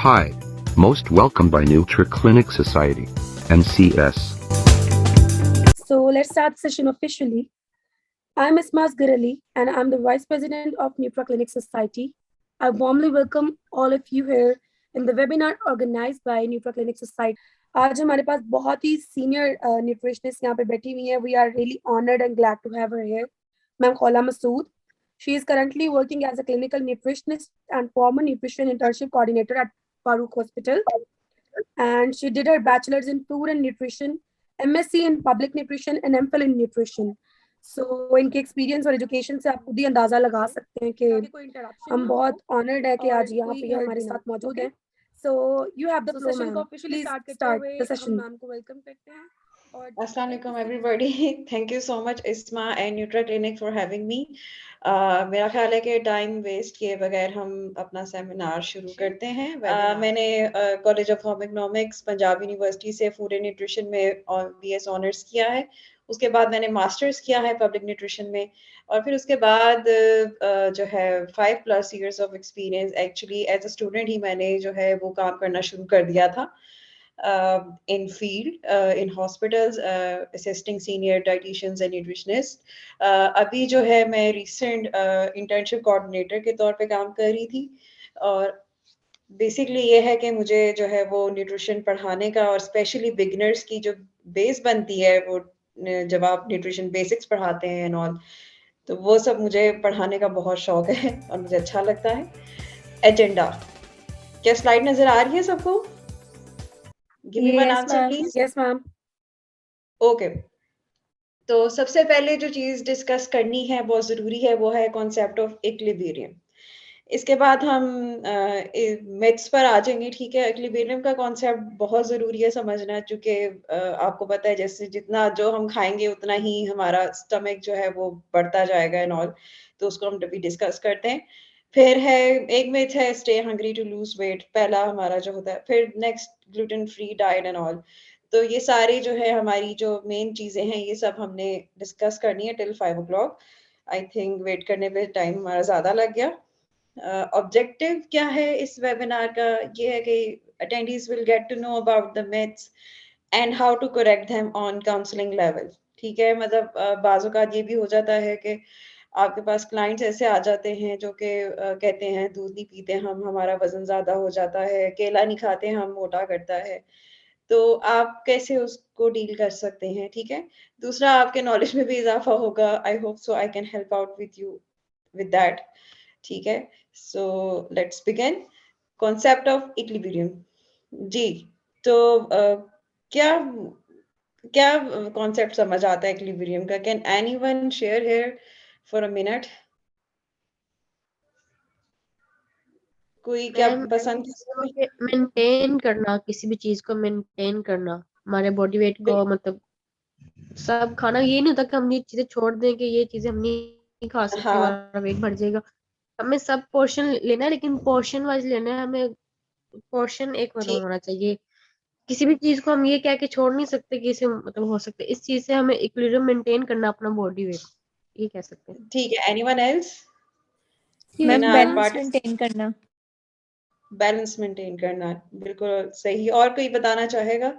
Hi, most welcome by NutriClinic Society, NCS. So let's start the session officially. I'm Ismas Girali and I'm the Vice President of NutraClinic Society. I warmly welcome all of you here in the webinar organized by NutraClinic Society. आज हमारे पास बहुत ही senior nutritionist यहाँ पे बैठी हुई हैं. We are really honored and glad to have her here. Ma'am Khola Masood. She is currently working as a clinical nutritionist and former nutrition internship coordinator at Farooq Hospital. And she did her bachelor's in food and nutrition, MSc in public nutrition and MPhil in nutrition. So इनके experience और education से आप खुद ही अंदाजा लगा सकते हैं कि हम बहुत ऑनर्ड है कि आज यहाँ पे हमारे साथ मौजूद हैं. So you have the floor, ma'am. Please start the session. Ma'am को वेलकम करते हैं. Assalamualaikum everybody. Thank you so much Isma and NutraClinic for having me. मेरा ख्याल है कि टाइम वेस्ट किए बगैर हम अपना सेमिनार शुरू करते हैं. मैंने college of home economics Punjab university से फूड एंड न्यूट्रिशन में BS ऑनर्स किया है. उसके बाद मैंने मास्टर्स किया है पब्लिक न्यूट्रिशन में और फिर उसके बाद जो है 5+ years of experience actually as a student ही मैंने जो है वो काम करना शुरू कर दिया था. In field, in hospitals, assisting senior dietitians and nutritionists. अभी जो है मैं recent internship coordinator के तौर पे काम कर रही थी और बेसिकली ये है कि मुझे जो है वो न्यूट्रिशन पढ़ाने का और स्पेशली बिगिनर्स की जो बेस बनती है वो जब आप न्यूट्रिशन बेसिक्स पढ़ाते हैं एंड ऑल तो वो सब मुझे पढ़ाने का बहुत शौक है और मुझे अच्छा लगता है. एजेंडा क्या स्लाइड नजर आ रही है सबको? Give me one answer, please. Yes, ma'am. Okay. तो सबसे पहले जो चीज डिस्कस करनी है बहुत जरूरी है वो है कॉन्सेप्ट ऑफ इक्विलिब्रियम. इसके बाद हम मिथ्स पर आ जाएंगे. ठीक है, इक्विलिब्रियम का कॉन्सेप्ट बहुत जरूरी है समझना क्योंकि आपको पता है जैसे जितना जो हम खाएंगे उतना ही हमारा स्टमक जो है वो बढ़ता जाएगा एंड ऑल. तो उसको हम अभी डिस्कस करते हैं. फिर है एक मिथ है stay hungry to lose weight, पहला हमारा जो होता है. फिर next gluten free diet and all. तो ये सारी जो है हमारी जो मेन चीजें हैं ये सब हमने डिस्कस करनी है till 5 o'clock. I think wait करने पे टाइम हमारा ज्यादा लग गया. ऑब्जेक्टिव क्या है इस वेबिनार का? ये है कि attendees will get to know about the myths and how to correct them on counseling level. ठीक है, मतलब बाज़ औक़ात ये भी हो जाता है कि आपके पास क्लाइंट्स ऐसे आ जाते हैं जो कि कहते हैं दूध नहीं पीते हम, हमारा वज़न ज़्यादा हो जाता है, केला नहीं खाते हम, मोटा करता है. तो आप कैसे उसको डील कर सकते हैं? ठीक है. दूसरा आपके नॉलेज में भी इज़ाफ़ा होगा. I hope so I can help out with you with that. ठीक है. So let's begin. Concept of equilibrium. जी, तो क्या क्या कॉन्सेप्ट समझ आता है इक्विलिब्रियम का? Can anyone share here for a minute? कोई क्या पसंद? मेंटेन करना, किसी भी चीज को मेंटेन करना, हमारे बॉडी वेट को मतलब सब खाना. ये नहीं होता कि हम ये चीजें छोड़ दें कि ये चीजें हम नहीं खा सकते, हाँ. हमारा वेट बढ़ जाएगा. हमें सब पोर्शन लेना है लेकिन पोर्शन वाइज लेना है. हमें पोर्शन एक मतलब होना चाहिए. किसी भी चीज को हम ये कह के छोड़ नहीं सकते कि इसे मतलब हो सकते. इस चीज से हमें इक्विलिब्रियम मेंटेन करना अपना बॉडी वेट, ये कह सकते हैं. ठीक है. Anyone else? Ma'am balance maintain करना. बैलेंस मेंटेन करना, बिल्कुल सही. और कोई बताना चाहेगा?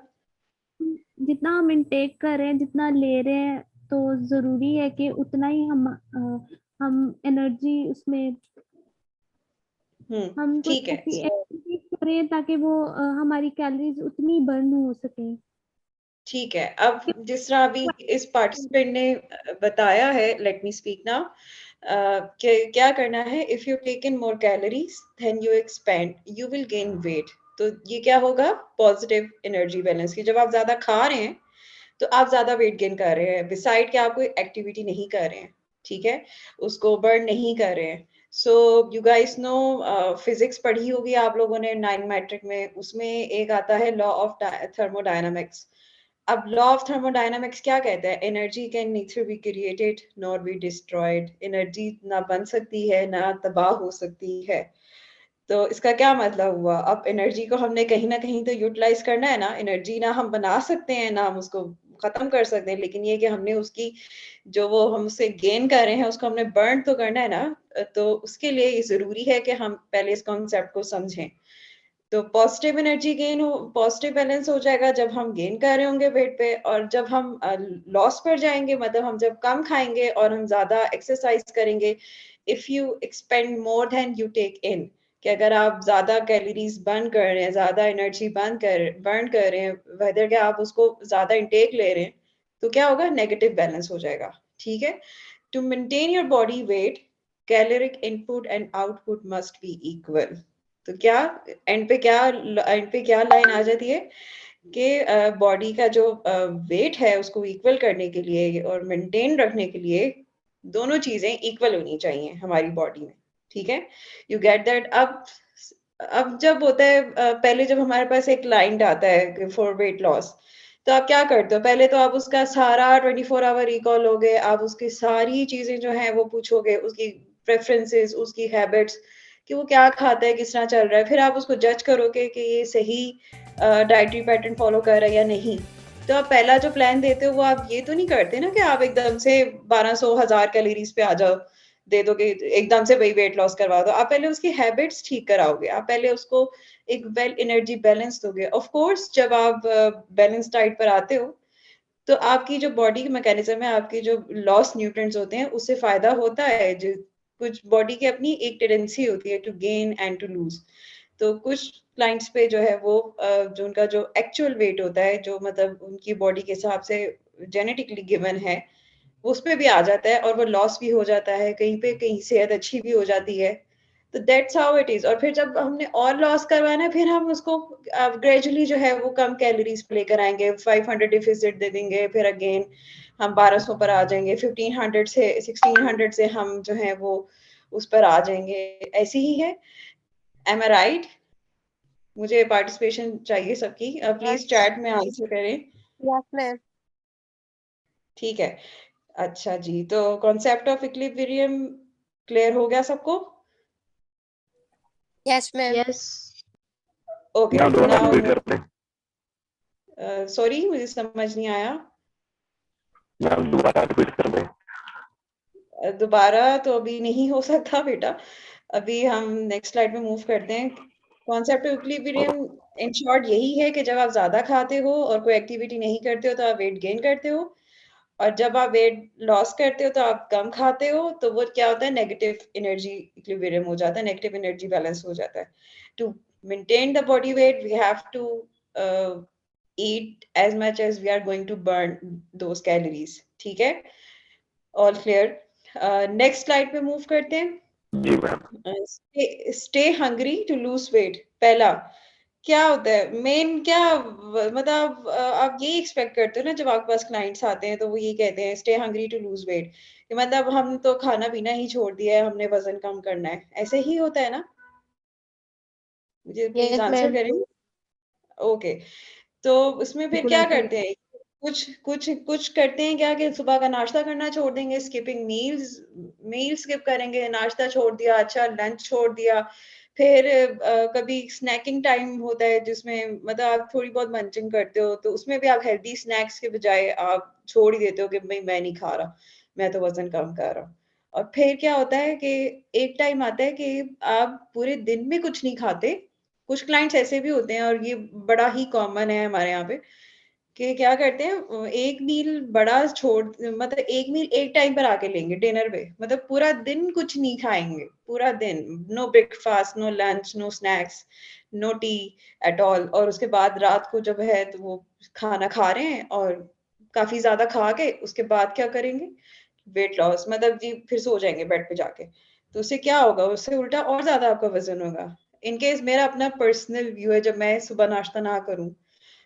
जितना हम इनटेक कर रहे हैं, जितना ले रहे हैं, तो जरूरी है कि उतना ही हम एनर्जी उसमें हम ठीक है. करें ताकि वो हमारी कैलोरीज उतनी बर्न हो सके. ठीक है. अब जिस तरह अभी इस पार्टिसिपेंट ने बताया है, लेट मी स्पीक नाउ. क्या करना है? If you take in more calories then you expend, you will gain weight. तो ये क्या होगा? पॉजिटिव एनर्जी बैलेंस की. जब आप ज्यादा खा रहे हैं तो आप ज्यादा वेट गेन कर रहे हैं, बिसाइड कि आप कोई एक्टिविटी नहीं कर रहे हैं. ठीक है, उसको बर्न नहीं कर रहे हैं. So you guys know, physics पढ़ी होगी आप लोगों ने 9 मैट्रिक में. उसमें एक आता है लॉ ऑफ थर्मोडायनामिक्स. अब लॉ ऑफ थर्मोडायनामिक्स क्या कहता है? Energy can neither be created nor be destroyed. Energy ना बन सकती है ना तबाह हो सकती है. तो इसका क्या मतलब हुआ? अब एनर्जी को हमने कहीं ना कहीं तो यूटिलाइज करना है ना. एनर्जी ना हम बना सकते हैं ना हम उसको खत्म कर सकते हैं, लेकिन ये कि हमने उसकी जो वो हम उससे गेन कर रहे हैं उसको हमने बर्न तो करना है ना. तो उसके लिए ये जरूरी है कि हम पहले इस कॉन्सेप्ट को समझें. तो पॉजिटिव एनर्जी गेन हो, पॉजिटिव बैलेंस हो जाएगा जब हम गेन कर रहे होंगे वेट पे, और जब हम लॉस पर जाएंगे, मतलब हम जब कम खाएंगे और हम ज्यादा एक्सरसाइज करेंगे, if you expend more than you take in, कि अगर आप ज्यादा कैलोरीज बर्न कर रहे हैं, ज्यादा एनर्जी बर्न कर रहे हैं, वेदर के आप उसको ज्यादा इंटेक ले रहे हैं, तो क्या होगा, नेगेटिव बैलेंस हो जाएगा। ठीक है, to maintain your body weight, caloric input and output must be equal. तो क्या एंड पे क्या लाइन आ जाती है कि बॉडी का जो वेट है उसको इक्वल करने के लिए और मेंटेन रखने के लिए दोनों चीजें इक्वल होनी चाहिए हमारी बॉडी में। ठीक है, यू गेट दैट। अब जब होता है पहले जब हमारे पास एक क्लाइंट आता है फॉर वेट लॉस, तो आप क्या करते हो, पहले तो आप उसका सारा 24 आवर रिकॉल लोगे, आप उसकी सारी चीजें जो है वो पूछोगे, उसकी प्रेफरेंसेस, उसकी हैबिट्स, कि वो क्या खाता है, किस तरह चल रहा है, फिर आप उसको जज करोगे कि ये सही डाइटरी पैटर्न फॉलो कर रहा है या नहीं। तो आप पहला जो प्लान देते हो वो आप ये तो नहीं करते ना कि आप एकदम से 1200 1000 कैलोरीज पे आ जाओ, दे दो कि एकदम से वही वेट लॉस करवा दो। आप पहले उसकी हैबिट्स ठीक कराओगे, आप पहले उसको एक वेल एनर्जी बैलेंस दोगे। ऑफ कोर्स जब आप बैलेंस डाइट पर आते हो तो आपकी जो बॉडी की मैकेनिज्म है, आपके जो लॉस न्यूट्रिएंट्स होते हैं, उससे फायदा होता है। जो कुछ बॉडी की अपनी एक टेंडेंसी होती है to gain and to lose. तो कुछ क्लाइंट्स पे जो है वो जो उनका जो एक्चुअल वेट होता है, जो मतलब उनकी बॉडी के हिसाब से जेनेटिकली गिवन है, उस पे भी आ जाता है और वो लॉस भी हो जाता है, कहीं पे कहीं सेहत अच्छी भी हो जाती है। तो दैट्स हाउ इट इज। और फिर जब हमने और लॉस करवाना है, फिर हम उसको ग्रेजुअली जो है वो कम कैलोरीज पे लेकर आएंगे, 500 डिफिसिट दे देंगे, फिर अगेन हम 1200 पर आ जाएंगे, 1500 से 1600 से हम जो है वो उस पर आ जाएंगे। ऐसे ही है। एम आई राइट? मुझे पार्टिसिपेशन चाहिए सबकी, प्लीज यस चैट में आंसर करें। यस मैम ठीक है, अच्छा जी, तो कॉन्सेप्ट ऑफ इक्विलिब्रियम क्लियर हो गया सबको? Yes ma'am. Yes okay, ma'am दोबारा नाउ रिपीट करते हैं। सॉरी मुझे समझ नहीं आया। मैम दोबारा रिपीट कर दें। दोबारा तो अभी नहीं हो सकता बेटा, अभी हम नेक्स्ट स्लाइड में मूव करते हैं। Concept of equilibrium in short यही है कि जब आप ज्यादा खाते हो और कोई एक्टिविटी नहीं करते हो तो आप वेट गेन करते हो, और जब आप वेट लॉस करते हो तो आप कम खाते हो, तो वो क्या होता है, नेगेटिव एनर्जी इक्विलिब्रियम हो जाता है, नेगेटिव एनर्जी बैलेंस हो जाता है। To maintain the body weight we have to eat as much as we are going to burn those calories। ठीक है, ऑल क्लियर। नेक्स्ट स्लाइड पे मूव करते हैं। जी ma'am. Stay hungry to lose weight. पहला क्या होता है मेन, क्या मतलब आप ये एक्सपेक्ट करते हो ना जब आपके पास क्लाइंट्स आते हैं तो वो ये कहते हैं stay hungry to lose weight, मतलब हम तो खाना पीना ही छोड़ दिया है, हमने वजन कम करना है, ऐसे ही होता है ना? मुझे प्लीज यस आंसर मैम करें। ओके, तो उसमें फिर बिल्कुल क्या ऐसे ही करते हैं, कुछ कुछ कुछ करते हैं क्या कि सुबह का नाश्ता करना छोड़ देंगे, स्किपिंग मील्स, मील स्किप करेंगे, नाश्ता छोड़ दिया, अच्छा लंच छोड़ दिया। फिर कभी स्नैकिंग टाइम होता है जिसमें मतलब आप थोड़ी बहुत मंचिंग करते हो, तो उसमें भी आप हेल्दी स्नैक्स के बजाय आप छोड़ ही देते हो कि भाई मैं नहीं खा रहा, मैं तो वजन कम कर रहा हूँ। और फिर क्या होता है कि एक टाइम आता है कि आप पूरे दिन में कुछ नहीं खाते। कुछ क्लाइंट्स ऐसे भी होते हैं और ये बड़ा ही कॉमन है हमारे यहाँ पे, कि क्या करते हैं एक मील बड़ा छोड़, मतलब एक मील एक टाइम पर आके लेंगे डिनर पे, मतलब पूरा दिन कुछ नहीं खाएंगे, पूरा दिन no breakfast, no lunch, no snacks, no tea at all. और उसके बाद रात को जब है तो वो खाना खा रहे हैं और काफी ज्यादा खा के उसके बाद क्या करेंगे, वेट लॉस, मतलब जी फिर सो जाएंगे बेड पे जाके। तो उससे क्या होगा, उससे उल्टा और ज्यादा आपका वजन होगा। इनकेस मेरा अपना पर्सनल व्यू है, जब मैं सुबह नाश्ता ना करूं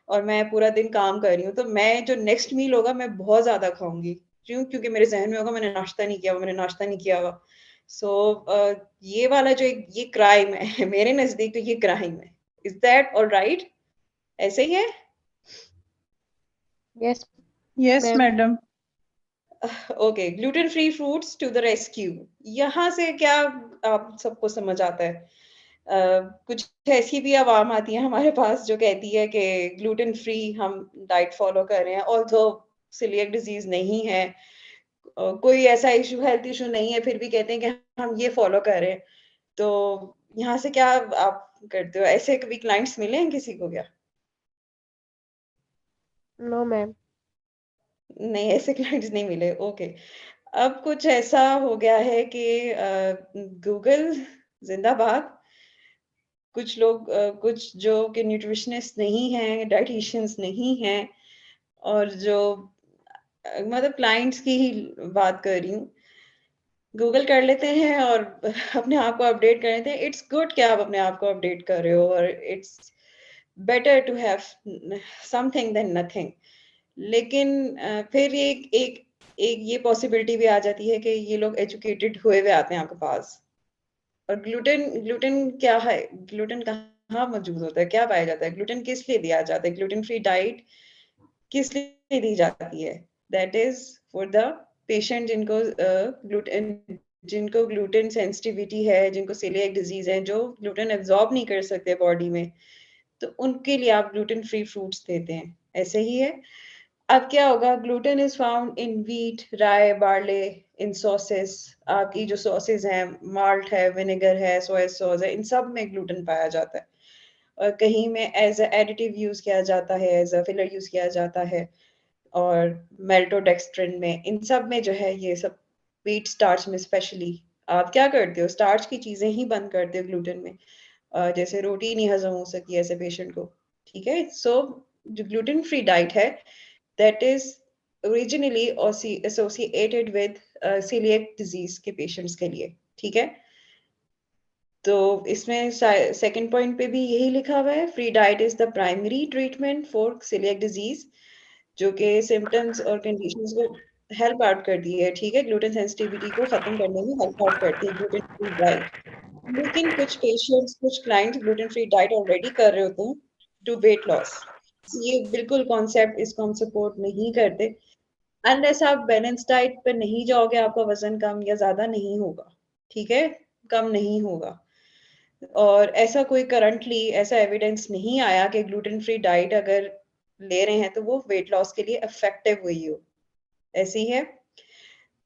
और मैं पूरा दिन काम कर रही हूँ, तो मैं जो नेक्स्ट मील होगा मैं बहुत ज्यादा खाऊंगी। क्यों? क्योंकि मेरे जहन में होगा मैंने नाश्ता नहीं किया हुआ, मैंने नाश्ता नहीं किया हुआ। सो ये वाला जो ये क्राइम है मेरे नजदीक तो ये क्राइम है। Is that all right? ऐसे ही है? Yes yes ma'am madam. Okay, gluten free fruits to the rescue. यहाँ से क्या आप सबको समझ आता है? कुछ ऐसी भी आवाम आती है हमारे पास जो कहती है कि ग्लूटेन फ्री हम डाइट फॉलो कर रहे हैं, ऑल्दो सीलिएक डिजीज नहीं है, कोई ऐसा इशू, हेल्थ इशू नहीं है, फिर भी कहते हैं कि हम ये फॉलो कर रहे हैं। तो यहाँ से क्या आप करते हो? ऐसे कभी क्लाइंट्स मिले हैं किसी को क्या? No ma'am. नहीं, ऐसे क्लाइंट्स नहीं मिले, ओके। अब कुछ ऐसा हो गया है कि गूगल ज़िंदाबाद। कुछ लोग कुछ जो कि न्यूट्रिशनिस्ट नहीं हैं, डायटीशियंस नहीं हैं और जो मतलब क्लाइंट्स की ही बात कर रही हूँ। गूगल कर लेते हैं और अपने आप को अपडेट कर लेते हैं। इट्स गुड कि आप अपने आप को अपडेट कर रहे हो और it's better to have something than nothing. लेकिन फिर एक एक एक ये पॉसिबिलिटी भी आ जाती है कि ये लोग एजुकेटेड हुए हुए आते हैं आपके पास। और ग्लूटेन ग्लूटेन क्या है? ग्लूटेन कहाँ मौजूद होता है? क्या पाया जाता है? ग्लूटेन किस लिए दिया जाता है? ग्लूटेन फ्री डाइट किस लिए दी जाती है? That is for the patient जिनको ग्लूटेन सेंसिटिविटी है, जिनको सेलिएक डिजीज है, जो ग्लूटेन एब्जॉर्ब नहीं कर सकते बॉडी में, तो उनके लिए आप ग्लूटेन फ्री फ्रूट्स देते हैं। ऐसे ही है। अब क्या होगा? Gluten is found in wheat, rye, barley, in sauces. आपकी जो सॉसेस हैं, माल्ट है, विनेगर है, सोया सॉस है, इन सब में ग्लूटेन पाया जाता है। और कहीं में एज अ एडिटिव यूज किया जाता है, एज अ फिलर यूज किया जाता है। और मेल्टोडेक्स्ट्रिन में, इन सब में जो है ये सब व्हीट स्टार्च में स्पेशली। आप क्या करते हो? स्टार्च की चीजें ही बंद करते हो ग्लूटेन में। जैसे रोटी नहीं हजम हो सकती ऐसे पेशेंट को। ठीक है। सो जो ग्लूटेन फ्री डाइट है, that is originally associated with celiac disease के पेशेंट्स के लिए। ठीक है। तो इसमें सेकंड पॉइंट पे भी यही लिखा हुआ है, free diet is the primary treatment for celiac disease, जो कि सिम्टम्स और कंडीशंस को हेल्प आउट करती है। ठीक है। ग्लूटेन सेंसिटिविटी को खत्म करने में हेल्प आउट करती है ग्लूटेन फ्री डाइट। लेकिन कुछ पेशेंट्स, कुछ clients gluten free diet already कर रहे होते हैं टू वेट लॉस। ये बिल्कुल कॉन्सेप्ट, इसको हम सपोर्ट नहीं करते। अनलेस आप बैलेंस डाइट पर नहीं जाओगे, आपका वजन कम या ज्यादा नहीं होगा। ठीक है। कम नहीं होगा। और ऐसा कोई करंटली ऐसा एविडेंस नहीं आया कि ग्लूटेन फ्री डाइट अगर ले रहे हैं तो वो वेट लॉस के लिए इफेक्टिव हुई हो। ऐसी है।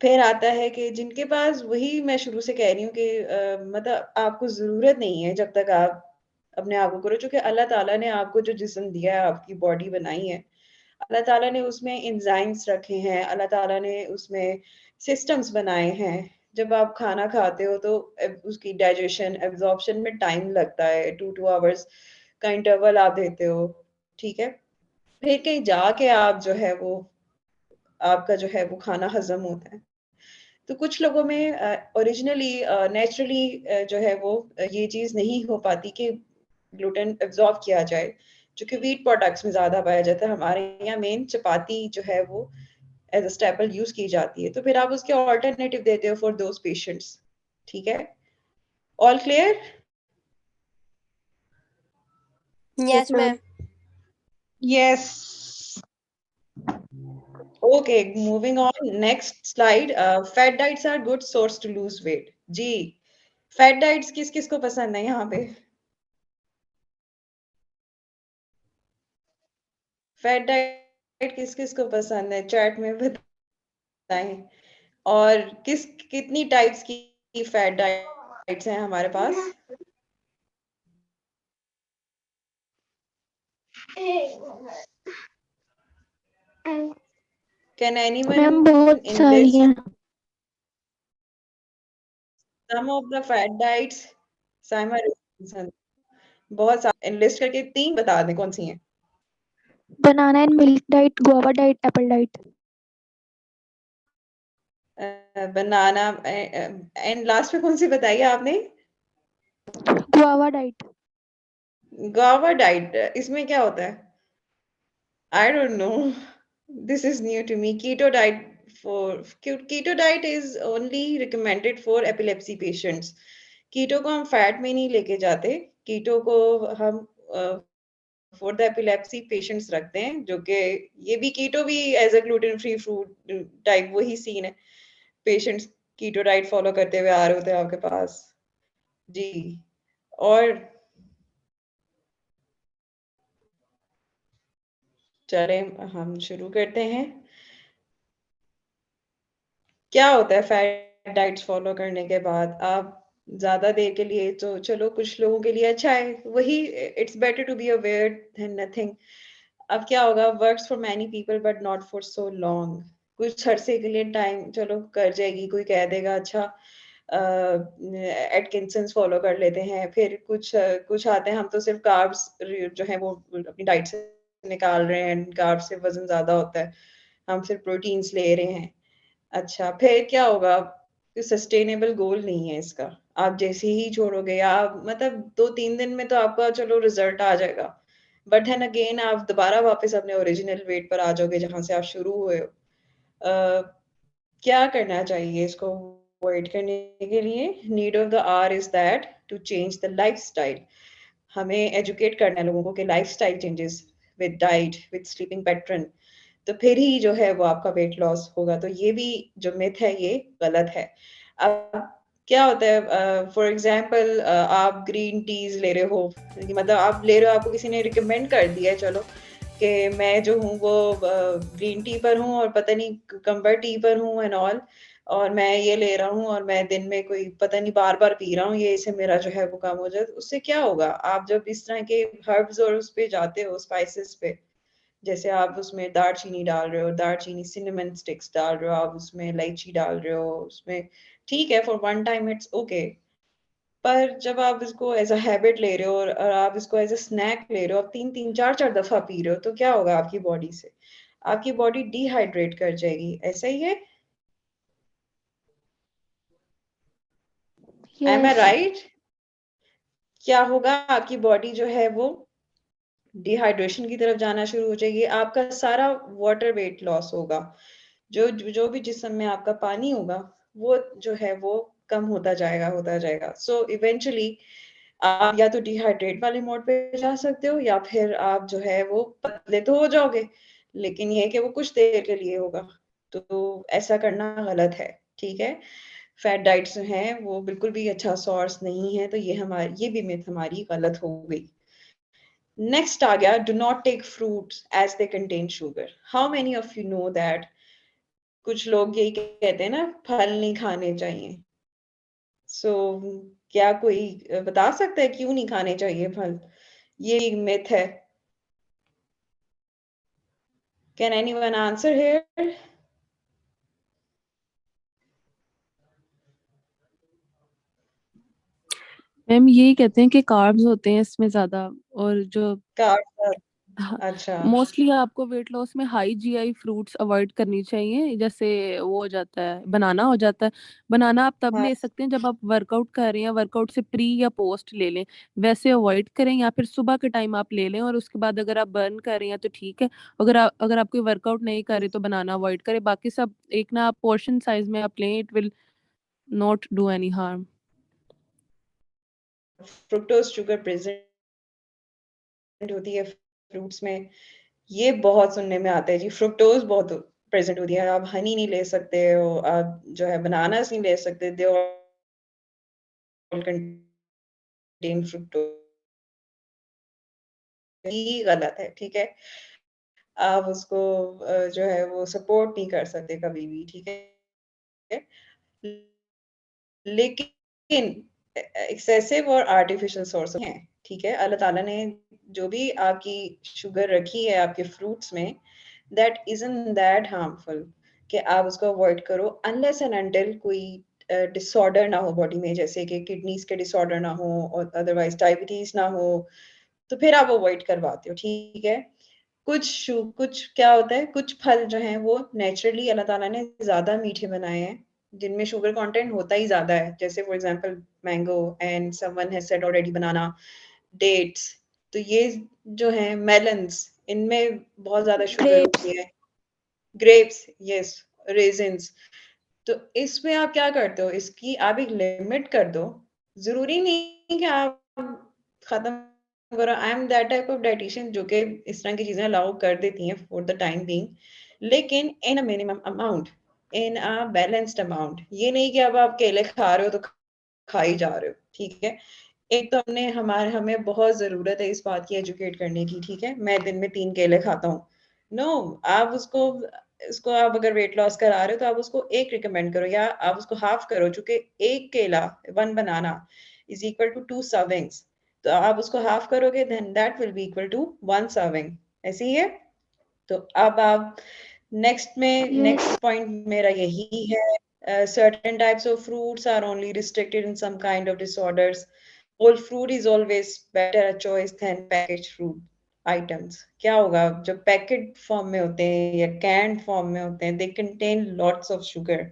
फिर आता है कि जिनके पास, वही मैं शुरू से कह रही हूँ कि मतलब आपको जरूरत नहीं है जब तक आप अपने आप को करो, क्योंकि अल्लाह ताला ने आपको जो जिस्म दिया है, आपकी बॉडी बनाई है, अल्लाह ताला ने उसमें एंजाइम्स रखे हैं, अल्लाह ताला ने उसमें सिस्टम्स बनाए हैं। जब आप खाना खाते हो तो उसकी डाइजेशन, एब्जॉर्प्शन में टाइम लगता है, 2 आवर्स का इंटरवल आप देते हो। ठीक है। फिर कहीं जाके आप जो है वो, आपका जो है वो खाना हजम होता है। तो कुछ लोगों में ओरिजिनली नेचुरली जो है वो ये चीज नहीं हो पाती कि ग्लूटेन एब्जॉर्ब किया जाए, जो कि व्हीट प्रोडक्ट्स में ज्यादा पाया जाता है। हमारे यहाँ मेन चपाती जो है वो एज अ स्टेपल यूज की जाती है, तो फिर आप उसके ऑल्टरनेटिव देते हो फॉर दोज पेशेंट्स। ठीक है। All clear? Yes, Yes, ma'am. ma'am. Yes. Okay, moving on, next slide. Fat diets are good source to lose weight. जी, फैट डाइट्स किस किस को पसंद है यहाँ पे? फैट डाइट किस किस को पसंद है? चैट में बताएं। और कितनी टाइप्स की फैट डाइट्स हैं हमारे पास? कैन एनीवन मैम बहुत सारी enlist हैं। some of the fat diets? Saima बहुत सारे enlist करके 3 बता दें, कौन सी हैं? Banana and milk diet, guava diet, apple diet. Banana and last में कौन सी बताई है आपने? Guava diet. गावा डाइट, इसमें क्या होता है? I don't know. This is new to me. Keto diet is only recommended for epilepsy patients. कीटो को हम फैट में नहीं लेके जाते। कीटो को हम फॉर द एपिलेप्सी पेशेंट्स रखते हैं, जो कि ये भी कीटो भी as a gluten free fruit type वही सीन है। पेशेंट्स कीटो डाइट फॉलो करते हुए आ रहे होते हैं आपके पास। जी। और चले हम शुरू करते हैं। क्या होता है फैट डाइट्स फॉलो करने के बाद? आप ज्यादा देर के लिए तो चलो कुछ लोगों के लिए अच्छा है, वही it's better to be aware than nothing. अब क्या होगा, works for many people but not for so long. कुछ अरसे के लिए टाइम चलो कर जाएगी, कोई कह देगा अच्छा एटकिंसंस फॉलो कर लेते हैं, फिर कुछ आते हैं हम तो सिर्फ कार्ब्स जो है वो अपनी डाइट से निकाल रहे हैं, कार्ब्स से वजन ज्यादा होता है, हम सिर्फ प्रोटीन्स ले रहे हैं। अच्छा, फिर क्या होगा, सस्टेनेबल गोल नहीं है इसका। आप जैसे ही छोड़ोगे, आप मतलब 2-3 दिन में तो आपका चलो रिजल्ट आ जाएगा, बट देन अगेन आप दोबारा वापस अपने ओरिजिनल वेट पर आ जाओगे जहां से आप शुरू हुए हो। क्या करना चाहिए इसको अवॉइड करने के लिए? Need of the hour is that to change the lifestyle. हमें एजुकेट करना है लोगों को कि lifestyle changes with diet, with sleeping pattern, तो फिर ही जो है वो आपका वेट लॉस होगा। तो ये भी जो मिथ है ये गलत है। अब क्या होता है, फॉर एग्जांपल आप ग्रीन टीज ले रहे हो, मतलब आप ले रहे हो, आपको किसी ने रिकमेंड कर दिया है चलो कि मैं जो हूँ वो ग्रीन टी पर हूँ और पता नहीं कुकम्बर टी पर हूँ एंड ऑल, और मैं ये ले रहा हूँ और मैं दिन में कोई पता नहीं बार बार पी रहा हूँ, ये इससे मेरा जो है वो कम हो जाए। उससे क्या होगा, आप जब इस तरह के हर्ब्स और उस पे जाते हो, स्पाइसेस पे, जैसे आप उसमें दालचीनी डाल रहे हो, दालचीनी सिनेमन स्टिक्स डाल रहे हो, आप उसमें इलायची डाल रहे हो, उसमें ठीक है for one time it's okay, पर जब आप इसको एज अ हैबिट ले रहे हो और आप इसको एज अ स्नैक ले रहे हो, आप 3-3 4-4 दफा पी रहे हो, तो क्या होगा आपकी बॉडी से? आपकी बॉडी डिहाइड्रेट कर जाएगी। ऐसा ही है, एम आई यस। राइट? क्या होगा, आपकी बॉडी जो है वो डिहाइड्रेशन की तरफ जाना शुरू हो जाएगी, आपका सारा वाटर वेट लॉस होगा, जो जो भी जिस्म में आपका पानी होगा वो जो है वो कम होता जाएगा। सो इवेंचुअली आप या तो डिहाइड्रेट वाले मोड पे जा सकते हो, या फिर आप जो है वो पतले तो हो जाओगे, लेकिन ये है कि वो कुछ देर के लिए होगा। तो ऐसा करना गलत है, ठीक है? फैट डाइट्स हैं वो बिल्कुल भी अच्छा सोर्स नहीं है, तो ये भी मिथ हमारी गलत हो गई। नेक्स्ट आ गया, do not take fruits as they contain sugar. How many of you know that कुछ लोग यही कहते हैं ना, फल नहीं खाने चाहिए। सो क्या कोई बता सकता है क्यों नहीं खाने चाहिए फल? ये एक मिथ है। Can anyone answer here? Ma'am यही कहते हैं कि कार्ब्स होते हैं इसमें ज्यादा, और जो कार्ब? अच्छा, मोस्टली आपको वेट लॉस में हाई जीआई फ्रूट्स अवॉइड करनी चाहिए। जैसे वो हो जाता है, बनाना हो जाता है। बनाना आप तब हाँ, ले सकते हैं जब आप वर्कआउट कर रहे हैं, वर्कआउट से प्री या पोस्ट ले लें, वैसे अवॉइड करें। या फिर सुबह के टाइम आप ले लें और उसके बाद अगर आप बर्न कर रहे हैं तो ठीक है। अगर आप कोई वर्कआउट नहीं कर रहे तो बनाना अवॉइड करें। बाकी सब एक ना, आप पोर्शन साइज में आप लें, it will not do any harm. Fructose sugar present होती है फ्रूट्स में, ये बहुत सुनने में आता है जी, फ्रुक्टोज बहुत प्रेजेंट होती है। आप हनी नहीं ले सकते हो, आप जो है बनानास नहीं ले सकते, दे ऑल कंटेन फ्रुक्टोज। ये गलत है, ठीक है? आप उसको जो है वो सपोर्ट नहीं कर सकते कभी भी, ठीक है? लेकिन एक्सेसिव और आर्टिफिशियल सोर्स हैं, ठीक है? अल्लाह ताला ने जो भी आपकी शुगर रखी है आपके फ्रूट्स में, दैट इजंट दैट हार्मफुल कि आप उसको अवॉइड करो, अनलेस एंड अनटिल कोई डिसऑर्डर ना हो बॉडी में, जैसे कि किडनीज के डिसऑर्डर ना हो और अदरवाइज डायबिटीज ना हो, तो फिर आप अवॉइड करवाते हो, ठीक है? कुछ क्या होता है, कुछ फल जो हैं वो नेचुरली अल्लाह ताला ने ज़्यादा मीठे बनाए हैं, जिनमें शुगर कंटेंट होता ही ज़्यादा है। जैसे for example mango, and someone has said already banana, dates. तो ये जो हैं मेलन्स, इनमें बहुत ज़्यादा शुगर ग्रेप्स। होती है। Grapes, yes, raisins. तो इसमें आप क्या करते हो, इसकी आप एक लिमिट कर दो। ज़रूरी नहीं कि आप खत्म करो। I am that type of dietitian जो कि इस तरह की चीज़ें अलाउ कर देती हैं फॉर द टाइम बीइंग, लेकिन in a minimum amount, in a balanced amount. ये नहीं कि अब आप केले खा रहे हो तो खा ही जा रहे हो, ठीक है? एक तो हमें बहुत ज़रूरत है इस बात की एजुकेट करने की, ठीक है? मैं दिन में 3 केले खाता हूँ, नो, आप उसको आप अगर वेट लॉस करा रहे हो तो आप उसको एक रिकमेंड करो या आप उसको हाफ करो, चूंकि एक केला, 1 banana is equal to 2 servings, तो आप उसको हाफ करोगे then that will be equal to 1 serving. ऐसे ही है। तो अब आप Yes. नेक्स्ट पॉइंट मेरा यही है, certain types of fruits are only restricted in some kind of disorders. Whole fruit is always better a choice than packaged fruit items. क्या होगा जब पैकेट फॉर्म में होते हैं या कैंड फॉर्म में होते हैं, they contain lots of sugar,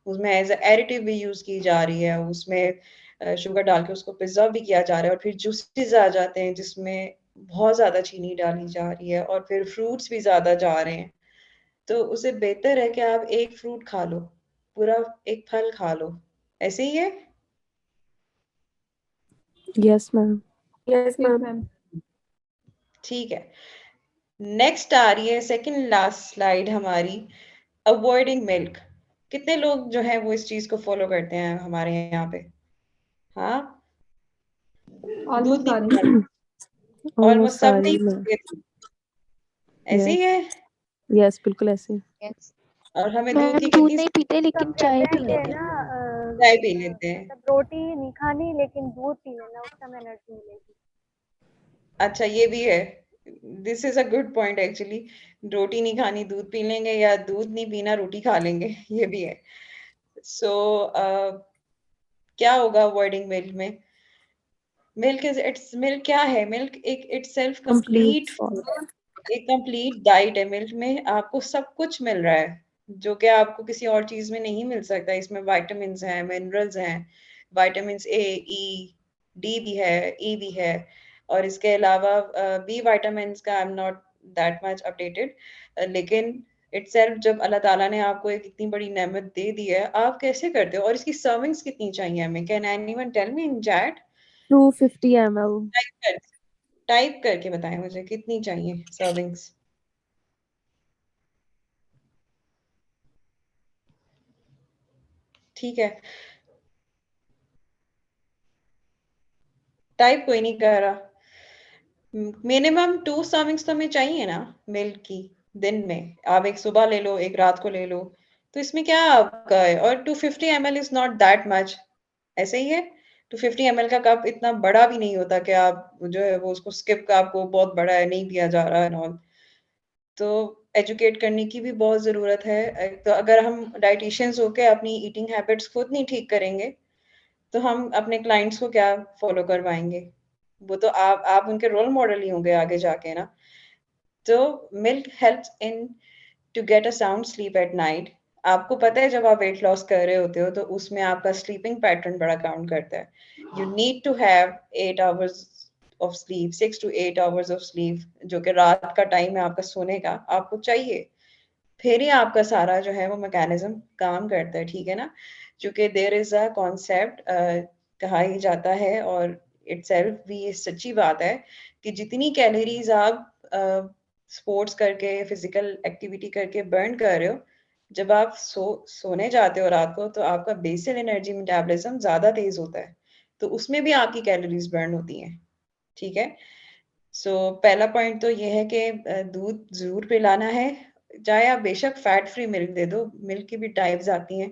उसमें एज एडिटिव भी यूज की जा रही है, उसमें शुगर डाल के उसको प्रिजर्व भी किया जा रहा है, और फिर जूसेस आ जाते हैं जिसमें बहुत ज्यादा चीनी डाली जा रही है, और फिर फ्रूट्स भी ज्यादा जा रहे हैं। तो उसे बेहतर है कि आप एक फ्रूट खा लो, पूरा एक फल खा लो। ऐसे ही है। Yes ma'am. Yes, Yes, ma'am. ma'am. ठीक है। नेक्स्ट आ रही है सेकंड लास्ट स्लाइड हमारी, अवॉइडिंग मिल्क। कितने लोग जो है वो इस चीज को फॉलो करते हैं हमारे यहाँ पे? हाँ, दूध Almost नहीं are. पीना, ऑलमोस्ट सब सारी नहीं में। पीते दूध। ऐसे ही यस है। यस बिल्कुल ऐसे ही। यस और हमें दूध मैम की दूध कितनी नहीं पीते सब लेकिन कहते चाय हैं पी कि लेते हैं। ना चाय पी लेते हैं। मतलब रोटी नहीं खानी लेकिन दूध पी लेना, उससे हमें एनर्जी मिलेगी। अच्छा, ये भी है। This is a good point actually. रोटी नहीं खानी, दूध पी लेंगे, या दूध नहीं पीना, रोटी खा लेंगे। ये भी है। सो क्या होगा अवॉइडिंग मिल्क में? मिल्क क्या है? मिल्क एक इटसेल्फ कंप्लीट कंप्लीट फॉर। एक कंप्लीट डाइट है। मिल्क में आपको सब कुछ मिल रहा है जो कि आपको किसी और चीज में नहीं मिल सकता। इसमें विटामिन हैं, मिनरल्स हैं, विटामिन ए, ई, डी भी है, ई भी है, और इसके अलावा बी विटामिन का I am not that much updated, लेकिन इटसेल्फ जब अल्लाह ताला ने आपको एक इतनी बड़ी नेमत दे दी है, आप कैसे करते हो? और इसकी सर्विंग्स कितनी चाहिए हमें? Can anyone tell me in chat? 250 ml। Type कर टाइप करके बताएं मुझे कितनी चाहिए सर्विंग्स। ठीक है, टाइप कोई नहीं कर रहा। मिनिमम 2 सर्विंग्स तो हमें चाहिए ना मिल्क की दिन में। आप एक सुबह ले लो, एक रात को ले लो, तो इसमें क्या आपका है? और 250 ml is not that much. ऐसे ही है। 250 ml का कप इतना बड़ा भी नहीं होता कि आप जो है वो उसको स्किप का आपको बहुत बड़ा है, नहीं पिया जा रहा है और तो एजुकेट करने की भी बहुत ज़रूरत है। तो अगर हम डाइटिशियंस होके अपनी ईटिंग हैबिट्स खुद नहीं ठीक करेंगे, तो हम अपने क्लाइंट्स को क्या फॉलो करवाएंगे? वो तो आप उनके रोल मॉडल ही होंगे आगे जाके ना। तो milk helps in to get a sound sleep at night. आपको पता है जब आप वेट लॉस कर रहे होते हो तो उसमें आपका स्लीपिंग पैटर्न बड़ा काउंट करता है। You need to have 8 hours of sleep, 6 to 8 hours of sleep, जो कि रात का टाइम है आपका सोने का, आपको चाहिए। फिर ही आपका सारा जो है वो मैकेनिज्म काम करता है, ठीक है ना? क्योंकि देयर इज अ कॉन्सेप्ट, कहा ही जाता है, और इटसेल्फ भी ये सच्ची बात है, कि जितनी कैलोरीज आप स्पोर्ट्स करके, फिजिकल एक्टिविटी करके बर्न कर रहे हो, जब आप सोने जाते हो रात को, तो आपका बेसल एनर्जी मेटाबॉलिज्म ज्यादा तेज होता है, तो उसमें भी आपकी कैलोरीज बर्न होती हैं। ठीक है। सो पहला पॉइंट तो ये है कि दूध जरूर पिलाना है। चाहे आप बेशक फैट फ्री मिल्क दे दो, मिल्क की भी टाइप्स आती हैं।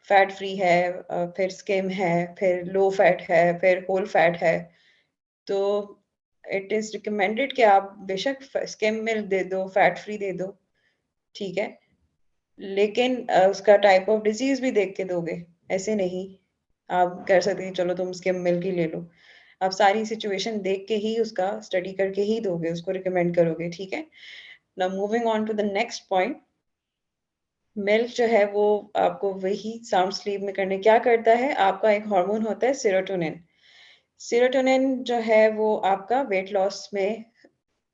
फैट फ्री है, फिर स्किम है, फिर लो फैट है, फिर होल फैट है। तो इट इज रिकमेंडेड कि आप बेशक स्किम मिल्क दे दो, फैट फ्री दे दो, ठीक है, लेकिन उसका टाइप ऑफ डिजीज भी देख के दोगे। ऐसे नहीं आप कर सकते हैं चलो तुम स्किम मिल्क ही ले लो। आप सारी सिचुएशन देख के ही उसका स्टडी करके ही दोगे, उसको रिकमेंड करोगे, ठीक है। Now moving on to the next point. Milk जो है वो आपको वही साउंड स्लीप में करने क्या करता है, आपका एक हार्मोन होता है सेरोटोनिन। सेरोटोनिन जो है वो आपका वेट लॉस में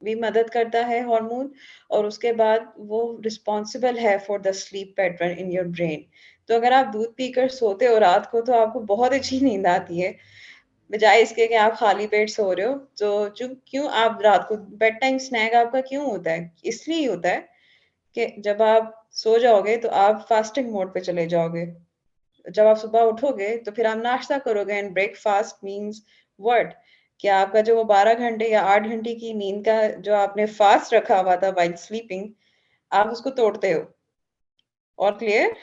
भी मदद करता है हार्मोन, और उसके बाद वो रिस्पॉन्सिबल है for the sleep pattern in your brain. तो अगर आप दूध पीकर सोते हो रात को, तो आपको बहुत अच्छी नींद आती है, बजाय इसके कि आप खाली पेट सो रहे हो। तो जो क्यों आप रात को बेड टाइम स्नैक आपका क्यों होता है? इसलिए ही होता है कि जब आप सो जाओगे तो आप फास्टिंग मोड पे चले जाओगे। जब आप सुबह उठोगे तो फिर आप नाश्ता करोगे, एंड ब्रेकफास्ट मींस व्हाट? क्या आपका जो वो 12 घंटे या 8 घंटे की नींद का जो आपने फास्ट रखा हुआ था व्हाइल स्लीपिंग, आप उसको तोड़ते हो। और क्लियर?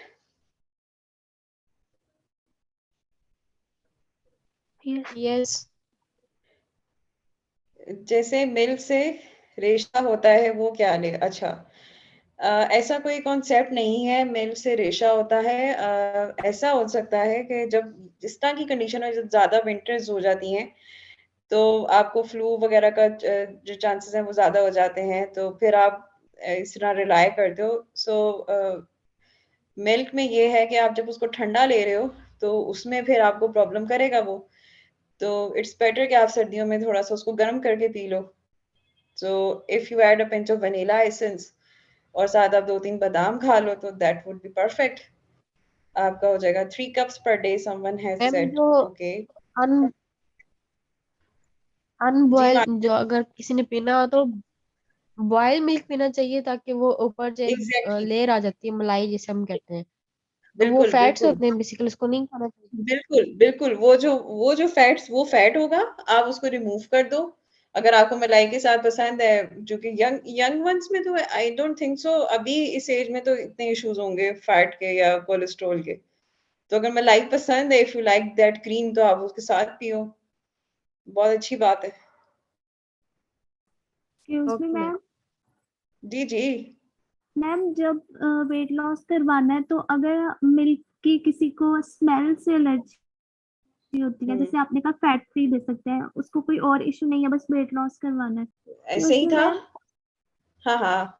यस। यस। जैसे मिल्क से रेशा होता है वो क्या ले अच्छा ऐसा कोई कॉन्सेप्ट नहीं है मिल्क से रेशा होता है। ऐसा हो सकता है कि जब इस तरह की कंडीशन में जब ज़्यादा विंटर्स हो जाती हैं तो आपको फ्लू वगैरह का जो चांसेस हैं वो ज़्यादा हो जाते हैं, तो फिर आप इस तरह रिलाय करते हो। सो मिल्क में ये है कि आप जब उसको ठंडा ले रहे हो तो उसमें फिर आपको प्रॉब्लम करेगा वो। तो इट्स बेटर कि आप सर्दियों में थोड़ा-सा उसको गर्म करके P low. So if you add a pinch of vanilla essence और साथ आप 2-3 बादाम खा लो तो दैट वुड बी परफेक्ट। आपका हो जाएगा 3 cups per day someone has ma'am said. जो ओके। अन जी अनबॉयल हाँ, जो अगर किसी ने पीना हो तो बॉयल मिल्क पीना चाहिए, ताकि वो ऊपर से एक एग्ज़ैक्टली। लेयर आ जाती है, मलाई जिसे हम कहते हैं। तो वो बिल्कुल, फैट्स बिल्कुल। होते हैं बेसिकली, उसको नहीं खाना चाहिए। बिल्कुल, बिल्कुल। वो जो फैट्स वो फैट होगा, आप उसको रिमूव कर दो। अगर आपको मलाई के साथ पसंद है, जो कि यंग यंग वन्स में तो आई डोंट थिंक सो अभी इस एज में तो इतने इश्यूज़ होंगे फैट के या कोलेस्ट्रॉल के। तो अगर मलाई पसंद है, if you like that cream तो आप उसके साथ पियो। बहुत अच्छी बात है। Excuse me okay ma'am. Ma'am. जी, जी। मैम जब वेट लॉस करवाना है तो अगर मिल्क की किसी को स्मेल से एलर्जी होती है, हुँ, जैसे आपने कहा फैट फ्री दे सकते हैं, उसको कोई और इशू नहीं है, बस वेट लॉस करवाना है, तो ऐसे ही इसमें था। मैम हाँ, हाँ।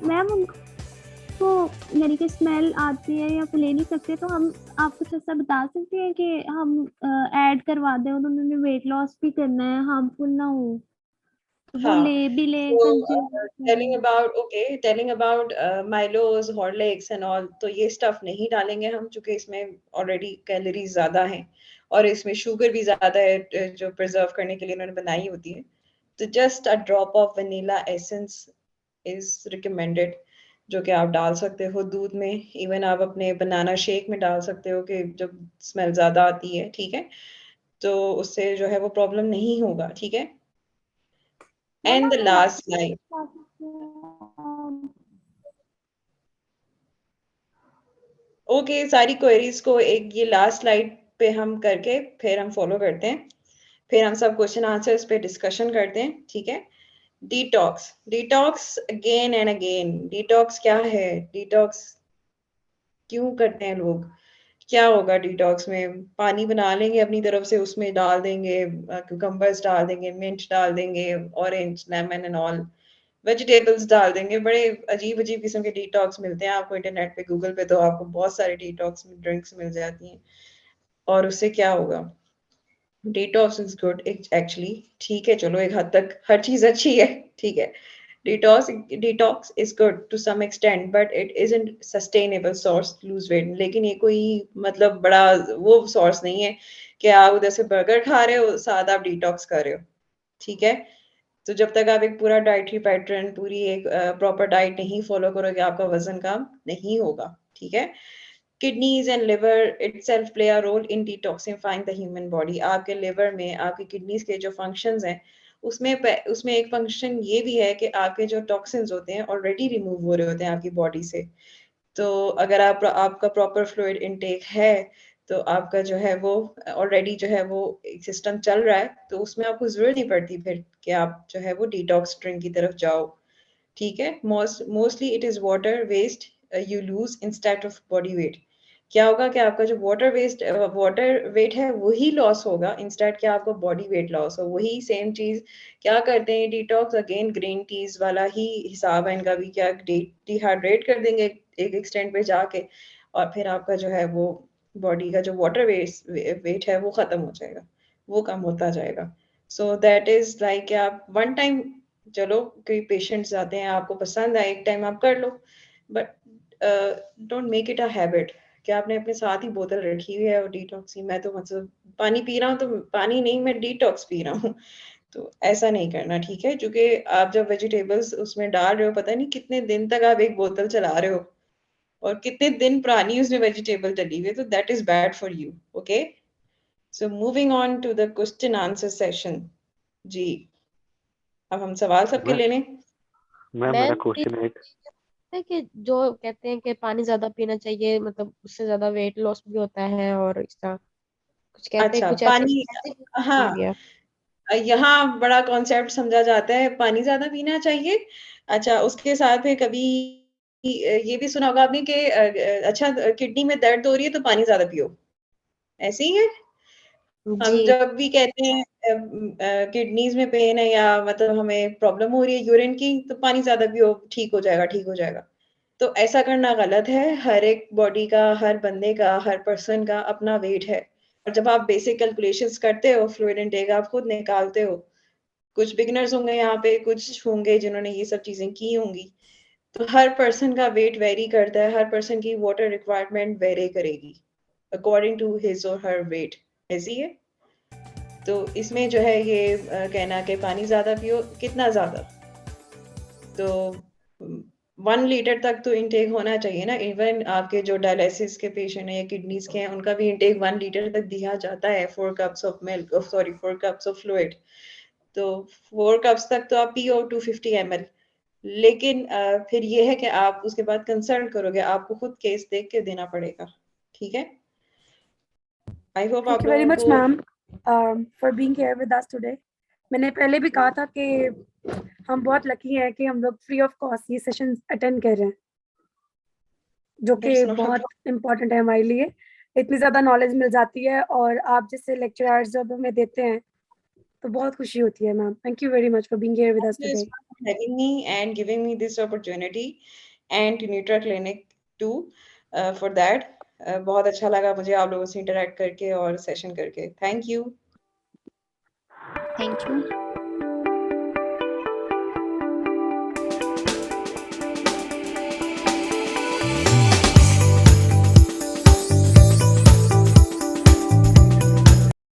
मैम उनको यानी कि स्मेल आती है या फिर ले नहीं सकते, तो हम आप कुछ ऐसा बता सकते हैं कि हम ऐड करवा दें और उन्होंने वेट लॉस भी करना है, हार्मफुल ना हो, तो वो हाँ, ले भी लें so कंज्यूम टेलिंग करें। About okay, telling about Milos, Horlicks and all तो ये स्टफ नहीं डालेंगे हम चूँकि इसमें ऑलरेडी कैलोरीज़ ज़्यादा हैं और इसमें शुगर भी ज़्यादा है जो प्रिज़र्व करने के लिए उन्होंने बनाई होती है। तो just a drop of vanilla essence is recommended जो कि आप डाल सकते हो दूध में, इवन आप अपने बनाना शेक में डाल सकते हो कि जब स्मेल ज़्यादा आती है, ठीक है? तो उससे जो है वो प्रॉब्लम नहीं होगा, ठीक है? मैम एंड द आप लास्ट इलायची लाइन खा सकते हैं। ओके सारी क्वेरीज को एक ये लास्ट स्लाइड पे हम करके फिर हम फॉलो करते हैं फिर हम सब क्वेश्चन आंसर्स पे डिस्कशन करते हैं ठीक है detox detox again and again detox क्या है डिटॉक्स क्यों करते हैं लोग क्या होगा डिटॉक्स में पानी बना लेंगे अपनी तरफ से उसमें डाल देंगे कुकम्बर्स डाल देंगे मिंट डाल देंगे orange lemon and all vegetables डाल देंगे बड़े अजीब अजीब किस्म के डिटॉक्स मिलते हैं आपको इंटरनेट पे गूगल पे तो आपको बहुत सारे डिटॉक्स ड्रिंक्स मिल जाती हैं और उससे क्या होगा डिटॉक्स इज गुड एक्चुअली ठीक है चलो एक हद तक हर चीज अच्छी है ठीक है detox is good to some extent but it isn't sustainable source lose weight लेकिन ये कोई मतलब बड़ा वो सोर्स नहीं है कि आप उधर से बर्गर खा रहे हो साथ आप डिटॉक्स कर रहे हो ठीक है तो जब तक आप एक पूरा डाइटरी पैटर्न पूरी एक प्रॉपर डाइट नहीं फॉलो करोगे आपका वजन कम नहीं होगा ठीक है kidneys and liver itself play a role in detoxifying the human body आपके लिवर में आपकी किडनीज के जो फंक्शंस हैं उसमें एक फंक्शन ये भी है कि आपके जो टॉक्सिन्स होते हैं ऑलरेडी रिमूव हो रहे होते हैं आपकी बॉडी से तो अगर आप आपका प्रॉपर फ्लूइड इनटेक है तो आपका जो है वो ऑलरेडी जो है वो एक सिस्टम चल रहा है तो उसमें आपको जरूरत नहीं पड़ती फिर कि आप जो है वो डिटॉक्स ड्रिंक की तरफ जाओ ठीक है mostly it is water waste you lose instead of body weight क्या होगा कि आपका जो वाटर वेट है वही लॉस होगा इंस्टेड कि आपका बॉडी वेट लॉस हो वही सेम चीज क्या करते हैं डिटॉक्स अगेन ग्रीन टीज वाला ही हिसाब है इनका भी क्या डिहाइड्रेट कर देंगे एक एक्सटेंट पे जाके और फिर आपका जो है वो बॉडी का जो वाटर वेट है वो खत्म हो जाएगा वो कम होता जाएगा सो दैट इज लाइक आप वन टाइम चलो कई पेशेंट्स आते हैं आपको पसंद है एक टाइम आप कर लो but don't make it a habit कि आपने अपने साथ ही बोतल रखी हुई है और डिटॉक्स ही मैं तो मतलब पानी पी रहा हूँ तो पानी नहीं मैं डिटॉक्स पी रहा हूँ तो ऐसा नहीं करना ठीक है क्योंकि आप जब वेजिटेबल्स उसमें डाल रहे हो पता नहीं कितने दिन तक आप एक बोतल चला रहे हो और कितने दिन पुरानी उसमें वेजिटेबल डली हुई है तो that is bad for you okay So moving on to the question answer session. जी, अब हम सवाल सबके ले लें। मैम मेरा क्वेश्चन है कि जो कहते हैं कि पानी ज्यादा पीना चाहिए, मतलब उससे ज्यादा वेट लॉस भी होता है, और इसका कुछ कहते हैं, अच्छा, कुछ ऐसे पानी, ऐसे हाँ, भी है। यहाँ बड़ा कॉन्सेप्ट समझा जाता है, पानी ज्यादा पीना चाहिए। अच्छा, उसके साथ में कभी ये भी सुना होगा आपने कि अच्छा, किडनी में दर्द हो रही है तो पानी ज्यादा पियो, ऐसे ही है। हम जी जब भी कहते हैं किडनीज में पेन है या मतलब हमें प्रॉब्लम हो रही है यूरिन की, तो पानी ज्यादा पियो, ठीक हो जाएगा, ठीक हो जाएगा। तो ऐसा करना गलत है। हर एक बॉडी का, हर बंदे का, हर पर्सन का अपना वेट है, और जब आप बेसिक कैलकुलेशंस करते हो, फ्लूइड इनटेक आप खुद निकालते हो। कुछ बिगिनर्स होंगे यहाँ पे, कुछ होंगे जिन्होंने ये सब चीजें की होंगी। तो हर पर्सन का वेट वेरी करता है, हर पर्सन की वाटर रिक्वायरमेंट वेरी करेगी अकॉर्डिंग टू हिज और हर वेट, ऐसी है। तो इसमें जो है ये कहना कि पानी ज्यादा पियो, कितना ज्यादा, तो 1 लीटर तक तो इनटेक होना चाहिए ना। इवन आपके जो डायलिसिस के पेशेंट हैं या किडनीज के हैं, उनका भी इनटेक 1 लीटर तक दिया जाता है। 4 cups of milk, sorry 4 cups of fluid, तो 4 कप्स तक तो आप पियो 250 ml। लेकिन फिर ये है कि आप उसके बाद कंसल्ट करोगे, आपको खुद केस देख के देना पड़ेगा, ठीक है। आई होप Thank आप you very लोगों much, को ma'am, for being here with us today. मैंने पहले भी कहा था कि हम बहुत लकी हैं कि हम लोग फ्री ऑफ कॉस्ट ये सेशन अटेंड कर रहे हैं, जो कि That's not a बहुत इम्पोर्टेंट है हमारे लिए। इतनी ज़्यादा नॉलेज मिल जाती है, और आप जैसे लेक्चरर्स जब हमें देते हैं तो बहुत खुशी होती है। Ma'am, thank you very much for being here with us Thank you today. for having me and giving me this opportunity, and to Nutra Clinic too for that. बहुत अच्छा लगा मुझे आप लोगों से इंटरेक्ट करके और सेशन करके। Thank you. Thank you.